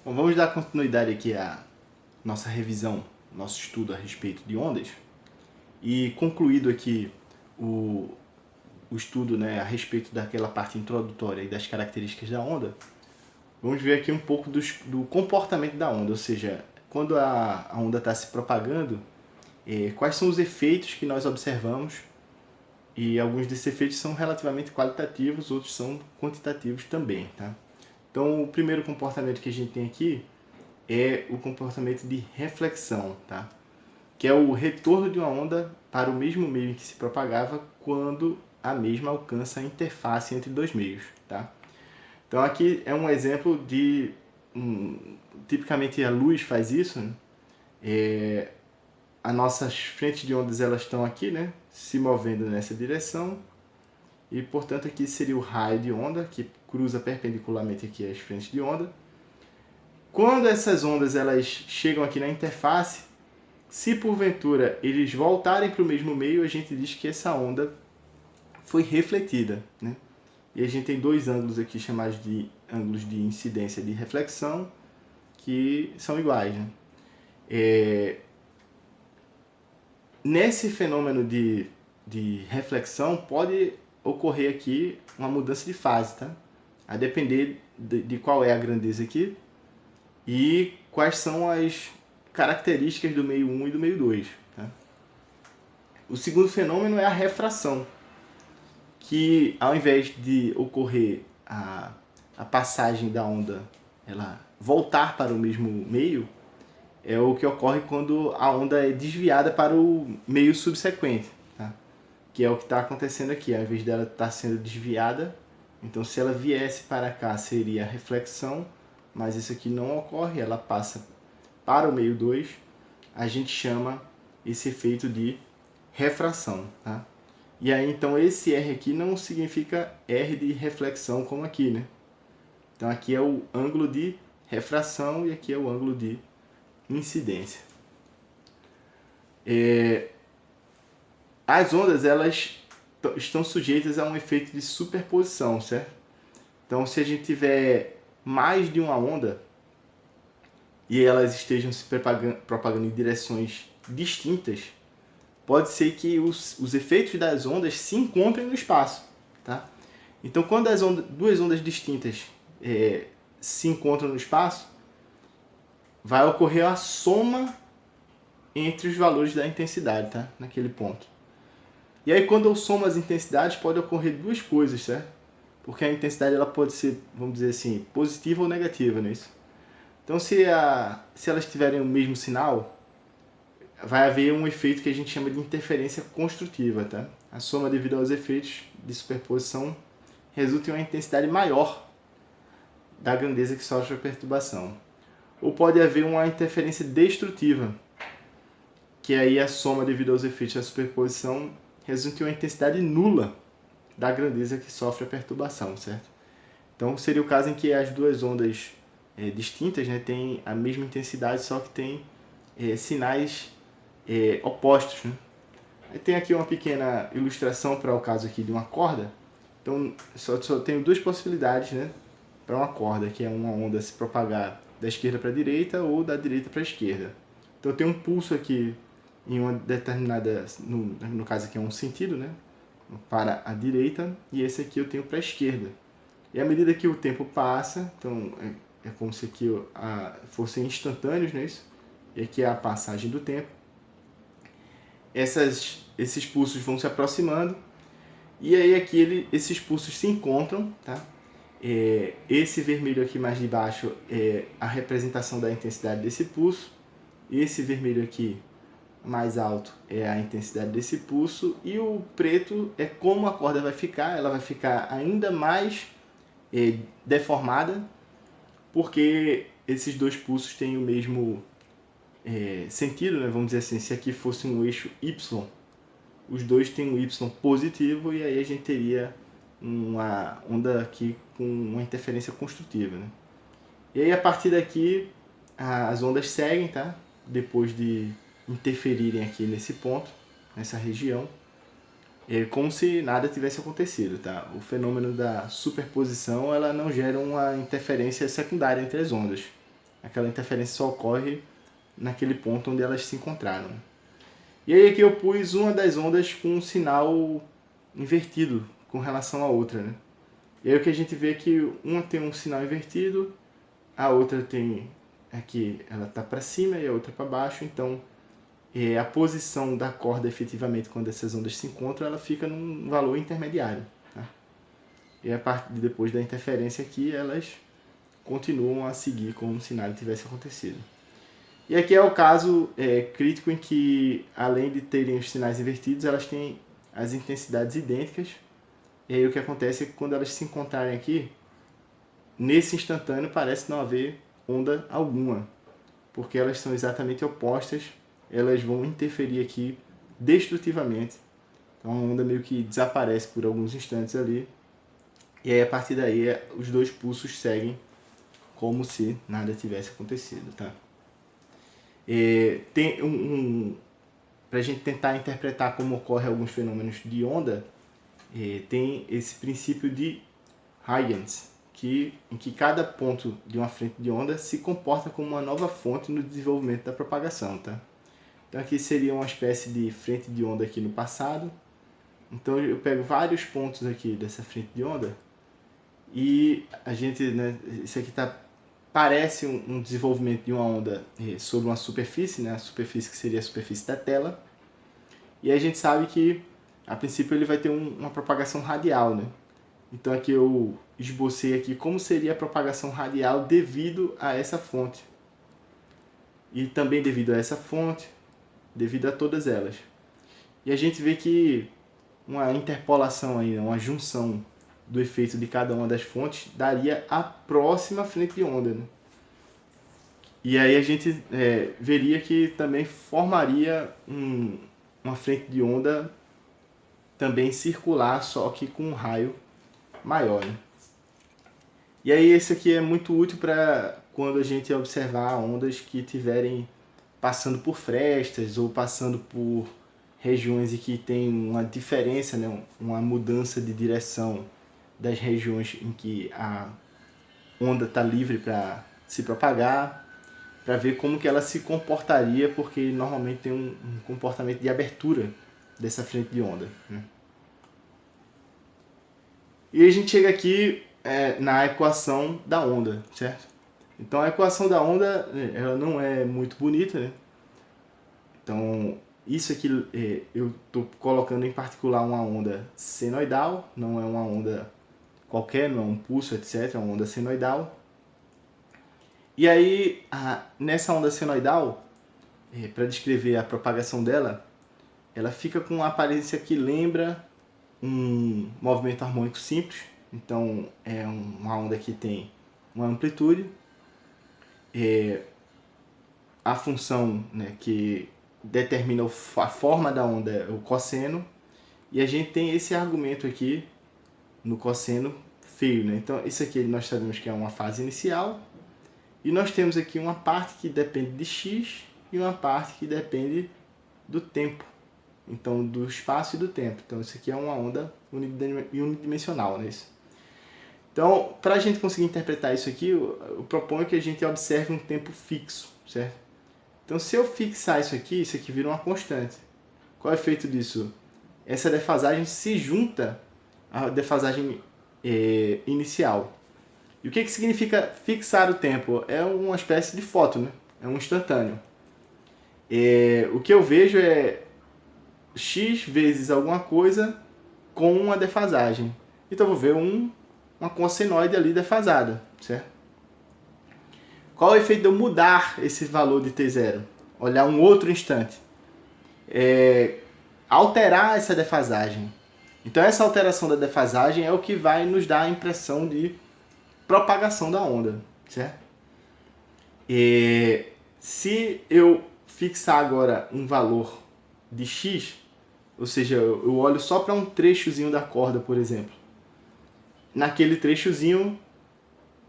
Bom, vamos dar continuidade aqui à nossa revisão, nosso estudo a respeito de ondas. E concluído aqui o, o estudo, né, a respeito daquela parte introdutória e das características da onda, vamos ver aqui um pouco do comportamento da onda, ou seja, quando a onda está se propagando, quais são os efeitos que nós observamos, e alguns desses efeitos são relativamente qualitativos, outros são quantitativos também, tá? Então, o primeiro comportamento que a gente tem aqui é o comportamento de reflexão, tá? Que é o retorno de uma onda para o mesmo meio em que se propagava quando a mesma alcança a interface entre dois meios, tá? Então aqui é um exemplo de tipicamente a luz faz isso, né? As nossas frentes de ondas elas estão aqui, né, se movendo nessa direção, e portanto aqui seria o raio de onda que cruza perpendicularmente aqui as frentes de onda. Quando essas ondas elas chegam aqui na interface, se porventura eles voltarem para o mesmo meio, a gente diz que essa onda foi refletida, né? E a gente tem dois ângulos aqui chamados de ângulos de incidência e de reflexão, que são iguais, né? Nesse fenômeno de reflexão pode ocorrer aqui uma mudança de fase, tá? A depender de qual é a grandeza aqui e quais são as características do meio 1 e do meio 2. Tá? O segundo fenômeno é a refração, que ao invés de ocorrer a passagem da onda ela voltar para o mesmo meio, é o que ocorre quando a onda é desviada para o meio subsequente, tá? Que é o que está acontecendo aqui. Ao invés dela estar sendo desviada, então se ela viesse para cá seria a reflexão, mas isso aqui não ocorre, ela passa para o meio 2, a gente chama esse efeito de refração, tá? E aí então esse R aqui não significa R de reflexão como aqui, né? Então aqui é o ângulo de refração e aqui é o ângulo de incidência. As ondas elas estão sujeitas a um efeito de superposição, certo? Então se a gente tiver mais de uma onda e elas estejam se propagando em direções distintas, pode ser que os efeitos das ondas se encontrem no espaço, tá? Então, quando duas ondas distintas se encontram no espaço, vai ocorrer a soma entre os valores da intensidade, tá? Naquele ponto. E aí, quando eu somo as intensidades, pode ocorrer duas coisas, certo? Porque a intensidade ela pode ser, vamos dizer assim, positiva ou negativa, não é isso? Então, se elas tiverem o mesmo sinal, vai haver um efeito que a gente chama de interferência construtiva, tá? A soma devido aos efeitos de superposição resulta em uma intensidade maior da grandeza que sofre a perturbação. Ou pode haver uma interferência destrutiva, que aí a soma devido aos efeitos da superposição resulta em uma intensidade nula da grandeza que sofre a perturbação, certo? Então seria o caso em que as duas ondas distintas, né, têm a mesma intensidade, só que tem sinais opostos, né? Aí tem aqui uma pequena ilustração para o caso aqui de uma corda. Então só tenho duas possibilidades, né, para uma corda, que é uma onda se propagar da esquerda para a direita ou da direita para a esquerda. Então eu tenho um pulso aqui em uma determinada, no caso aqui é um sentido, né, para a direita, e esse aqui eu tenho para a esquerda. E à medida que o tempo passa, então é como se aqui fossem instantâneos, não é isso? E aqui é a passagem do tempo. Esses pulsos vão se aproximando, e aí aqui esses pulsos se encontram, tá? Esse vermelho aqui mais de baixo é a representação da intensidade desse pulso, esse vermelho aqui mais alto é a intensidade desse pulso, e o preto é como a corda vai ficar. Ela vai ficar ainda mais deformada, porque esses dois pulsos têm o mesmo sentido, né? Vamos dizer assim, se aqui fosse um eixo Y, os dois têm um Y positivo, e aí a gente teria uma onda aqui com uma interferência construtiva, né? E aí a partir daqui as ondas seguem, tá? Depois de interferirem aqui nesse ponto, nessa região, como se nada tivesse acontecido, tá? O fenômeno da superposição ela não gera uma interferência secundária entre as ondas. Aquela interferência só ocorre naquele ponto onde elas se encontraram. E aí aqui eu pus uma das ondas com um sinal invertido com relação à outra, né? E aí o que a gente vê é que uma tem um sinal invertido, a outra tem aqui, ela está para cima e a outra para baixo, então a posição da corda efetivamente quando essas ondas se encontram, ela fica num valor intermediário. Tá? E a partir de depois da interferência aqui, elas continuam a seguir como se nada tivesse acontecido. E aqui é o caso crítico em que, além de terem os sinais invertidos, elas têm as intensidades idênticas. E aí o que acontece é que quando elas se encontrarem aqui, nesse instantâneo parece não haver onda alguma, porque elas são exatamente opostas, elas vão interferir aqui destrutivamente. Então a onda meio que desaparece por alguns instantes ali, e aí a partir daí os dois pulsos seguem como se nada tivesse acontecido, tá? Tem para a gente tentar interpretar como ocorrem alguns fenômenos de onda, tem esse princípio de Huygens, em que cada ponto de uma frente de onda se comporta como uma nova fonte no desenvolvimento da propagação, tá? Então aqui seria uma espécie de frente de onda aqui no passado. Então eu pego vários pontos aqui dessa frente de onda e a gente, né, isso aqui parece um desenvolvimento de uma onda sobre uma superfície, né, a superfície que seria a superfície da tela. E a gente sabe que a princípio ele vai ter uma propagação radial, né? Então aqui eu esbocei aqui como seria a propagação radial devido a essa fonte. E também devido a essa fonte, devido a todas elas. E a gente vê que uma interpolação aí, uma junção do efeito de cada uma das fontes daria a próxima frente de onda, né? E aí a gente veria que também formaria uma frente de onda também circular, só que com um raio maior, né? E aí esse aqui é muito útil para quando a gente observar ondas que estiverem passando por frestas ou passando por regiões em que tem uma diferença, né, uma mudança de direção das regiões em que a onda está livre para se propagar, para ver como que ela se comportaria, porque normalmente tem um comportamento de abertura dessa frente de onda, né? E a gente chega aqui na equação da onda, certo? Então a equação da onda ela não é muito bonita, né? Então isso aqui eu estou colocando em particular uma onda senoidal, não é uma onda qualquer, não é um pulso, etc. É uma onda senoidal. E aí nessa onda senoidal, para descrever a propagação dela, ela fica com uma aparência que lembra um movimento harmônico simples. Então é uma onda que tem uma amplitude, a função, né, que determina a forma da onda é o cosseno, e a gente tem esse argumento aqui no cosseno feio, né? Então isso aqui nós sabemos que é uma fase inicial, e nós temos aqui uma parte que depende de x e uma parte que depende do tempo. Então, do espaço e do tempo. Então, isso aqui é uma onda unidimensional, né? Então, para a gente conseguir interpretar isso aqui, eu proponho que a gente observe um tempo fixo, certo? Então, se eu fixar isso aqui vira uma constante. Qual é o efeito disso? Essa defasagem se junta à defasagem inicial. E o que significa fixar o tempo? É uma espécie de foto, né? É um instantâneo. O que eu vejo é x vezes alguma coisa com uma defasagem. Então eu vou ver uma cossenoide ali defasada, certo? Qual é o efeito de eu mudar esse valor de t0? Olhar um outro instante. Alterar essa defasagem. Então essa alteração da defasagem é o que vai nos dar a impressão de propagação da onda, certo? Se eu fixar agora um valor de x, ou seja, eu olho só para um trechozinho da corda, por exemplo. Naquele trechozinho,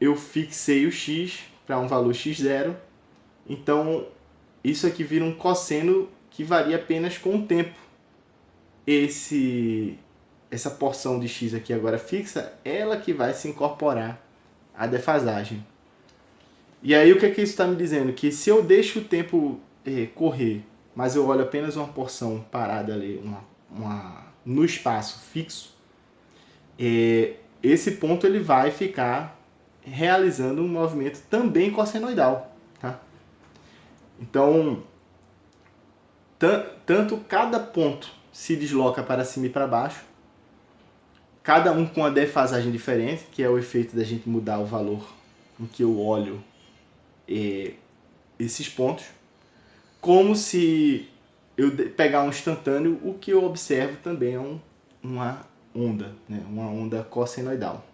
eu fixei o x para um valor x0. Então, isso aqui vira um cosseno que varia apenas com o tempo. Essa porção de x aqui agora fixa, ela que vai se incorporar à defasagem. E aí o que é que isso está me dizendo? Que se eu deixo o tempo correr, mas eu olho apenas uma porção parada ali, no espaço fixo, esse ponto ele vai ficar realizando um movimento também cossenoidal. Tá? Então, tanto cada ponto se desloca para cima e para baixo, cada um com uma defasagem diferente, que é o efeito da gente mudar o valor em que eu olho esses pontos, como se eu pegar um instantâneo, o que eu observo também é uma onda, né? Uma onda cossenoidal.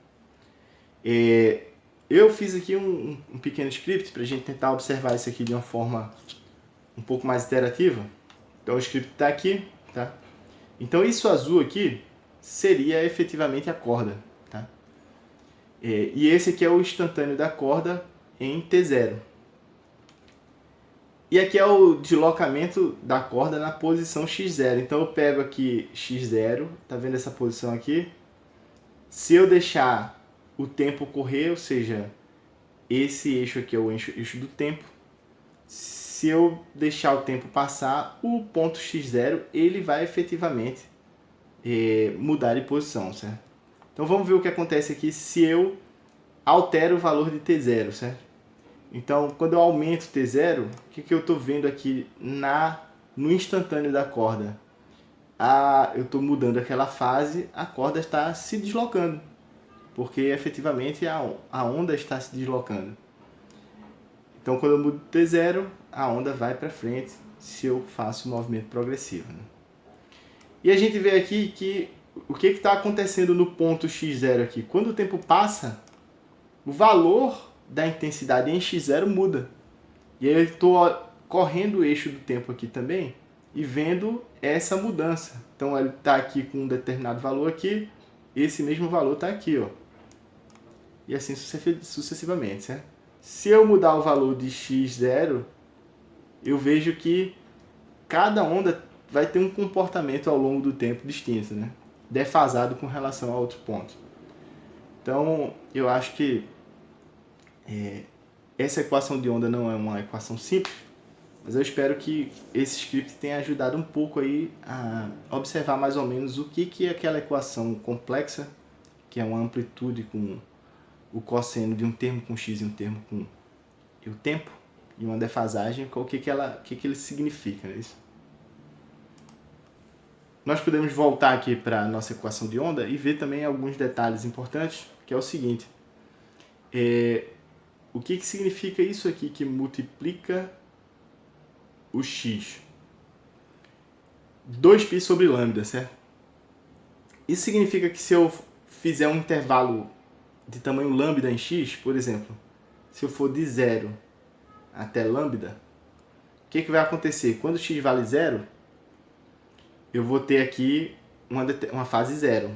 Eu fiz aqui um pequeno script para a gente tentar observar isso aqui de uma forma um pouco mais interativa. Então o script está aqui, tá? Então isso azul aqui seria efetivamente a corda, tá? E esse aqui é o instantâneo da corda em T0. E aqui é o deslocamento da corda na posição x0. Então eu pego aqui x0, tá vendo essa posição aqui? Se eu deixar o tempo correr, ou seja, esse eixo aqui é o eixo do tempo. Se eu deixar o tempo passar, o ponto x0 ele vai efetivamente mudar de posição, certo? Então vamos ver o que acontece aqui se eu altero o valor de t0, certo? Então, quando eu aumento T0, o que eu estou vendo aqui no instantâneo da corda? Eu estou mudando aquela fase, a corda está se deslocando, porque efetivamente a onda está se deslocando. Então, quando eu mudo T0, a onda vai para frente se eu faço um movimento progressivo. Né? E a gente vê aqui que o que está acontecendo no ponto x0 aqui? Quando o tempo passa, o valor da intensidade em x0 muda. E aí eu estou correndo o eixo do tempo aqui também e vendo essa mudança. Então ele está aqui com um determinado valor aqui, esse mesmo valor está aqui, ó. E assim sucessivamente, certo? Se eu mudar o valor de x0, eu vejo que cada onda vai ter um comportamento ao longo do tempo distinto, né? Defasado com relação a outro ponto. Então eu acho que essa equação de onda não é uma equação simples, mas eu espero que esse script tenha ajudado um pouco aí a observar mais ou menos o que é aquela equação complexa, que é uma amplitude com o cosseno de um termo com x e um termo com o tempo, e uma defasagem, o que ele significa, não é isso? Nós podemos voltar aqui para a nossa equação de onda e ver também alguns detalhes importantes, que é o seguinte. O que significa isso aqui que multiplica o x? 2π sobre lambda, certo? Isso significa que se eu fizer um intervalo de tamanho lambda em x, por exemplo, se eu for de 0 até lambda, o que vai acontecer? Quando x vale 0, eu vou ter aqui uma fase 0.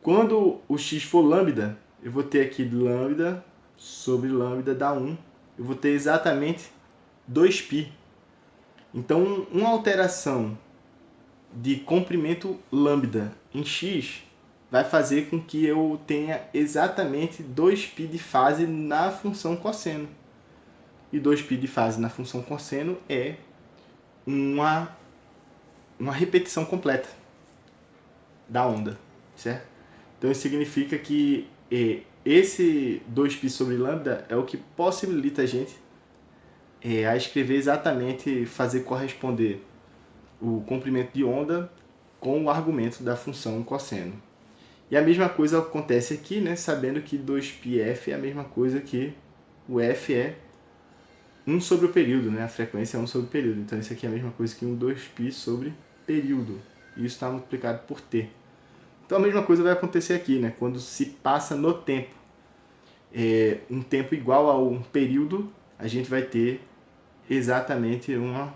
Quando o x for lambda, eu vou ter aqui lambda sobre lambda dá 1. Eu vou ter exatamente 2π. Então, uma alteração de comprimento lambda em x vai fazer com que eu tenha exatamente 2π de fase na função cosseno. E 2π de fase na função cosseno é uma repetição completa da onda, certo? Então isso significa que esse 2π sobre lambda é o que possibilita a gente a escrever exatamente, fazer corresponder o comprimento de onda com o argumento da função cosseno. E a mesma coisa acontece aqui, né, sabendo que 2πf é a mesma coisa que o f é 1 sobre o período, né? A frequência é 1 sobre o período. Então isso aqui é a mesma coisa que um 2π sobre período. E isso está multiplicado por t. Então a mesma coisa vai acontecer aqui, né? Quando se passa no tempo um tempo igual a um período, a gente vai ter exatamente uma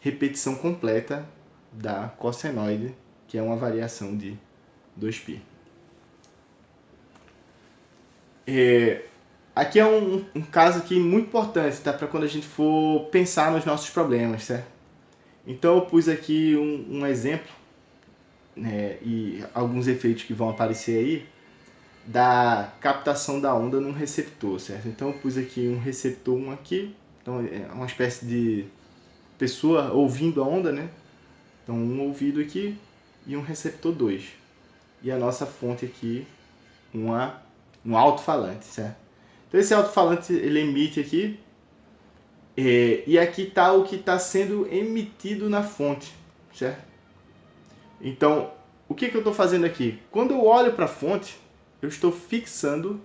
repetição completa da cossenoide, que é uma variação de 2π. Aqui é um caso aqui muito importante, tá? Para quando a gente for pensar nos nossos problemas, certo? Então eu pus aqui um exemplo, né, e alguns efeitos que vão aparecer aí da captação da onda num receptor, certo? Então eu pus aqui um receptor 1 aqui, então é uma espécie de pessoa ouvindo a onda, né? Então um ouvido aqui e um receptor 2. E a nossa fonte aqui, um alto-falante, certo? Então esse alto-falante ele emite aqui, e aqui está o que está sendo emitido na fonte, certo? Então, o que eu estou fazendo aqui? Quando eu olho para a fonte, eu estou fixando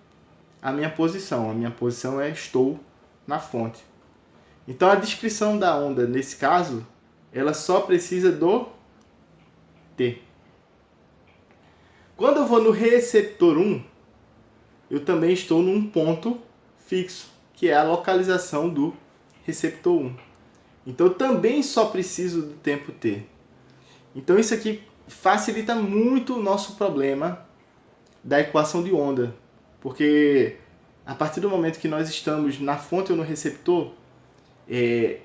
a minha posição. A minha posição é estou na fonte. Então, a descrição da onda, nesse caso, ela só precisa do T. Quando eu vou no receptor 1, eu também estou num ponto fixo, que é a localização do receptor 1. Então, eu também só preciso do tempo T. Então, isso aqui facilita muito o nosso problema da equação de onda, porque a partir do momento que nós estamos na fonte ou no receptor,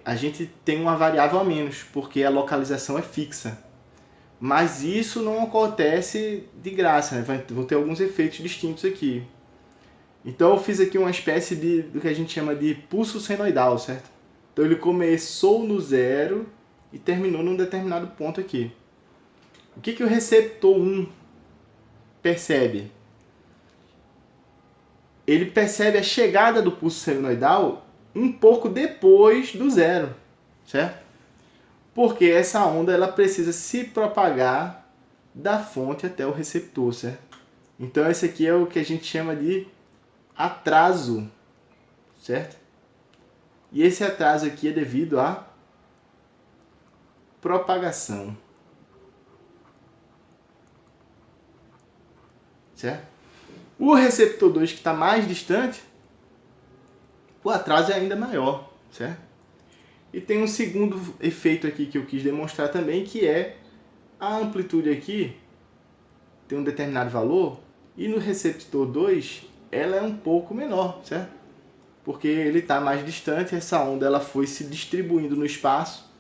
a gente tem uma variável a menos, porque a localização é fixa. Mas isso não acontece de graça, né? Vão ter alguns efeitos distintos aqui. Então eu fiz aqui uma espécie do que a gente chama de pulso senoidal, certo? Então ele começou no zero e terminou num determinado ponto aqui. O que o receptor 1 percebe? Ele percebe a chegada do pulso senoidal um pouco depois do zero, certo? Porque essa onda ela precisa se propagar da fonte até o receptor, certo? Então esse aqui é o que a gente chama de atraso, certo? E esse atraso aqui é devido à propagação, certo? O receptor 2 que está mais distante, o atraso é ainda maior, certo? E tem um segundo efeito aqui que eu quis demonstrar também, que é a amplitude aqui tem um determinado valor e no receptor 2 ela é um pouco menor, certo? Porque ele está mais distante, essa onda ela foi se distribuindo no espaço,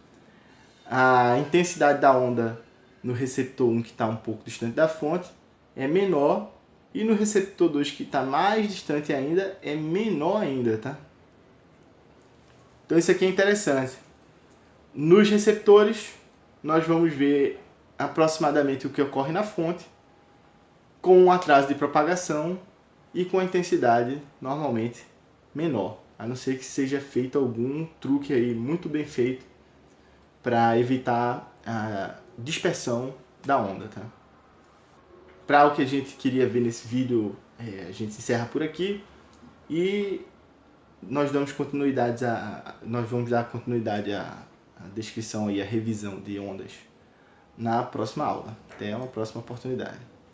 a intensidade da onda no receptor 1 que está um pouco distante da fonte é menor e no receptor 2 que está mais distante ainda é menor ainda, tá? Então isso aqui é interessante. Nos receptores, nós vamos ver aproximadamente o que ocorre na fonte, com um atraso de propagação e com a intensidade normalmente menor, a não ser que seja feito algum truque aí muito bem feito para evitar a dispersão da onda, tá? Para o que a gente queria ver nesse vídeo, a gente encerra por aqui e nós vamos dar continuidade à descrição e à revisão de ondas na próxima aula. Até uma próxima oportunidade.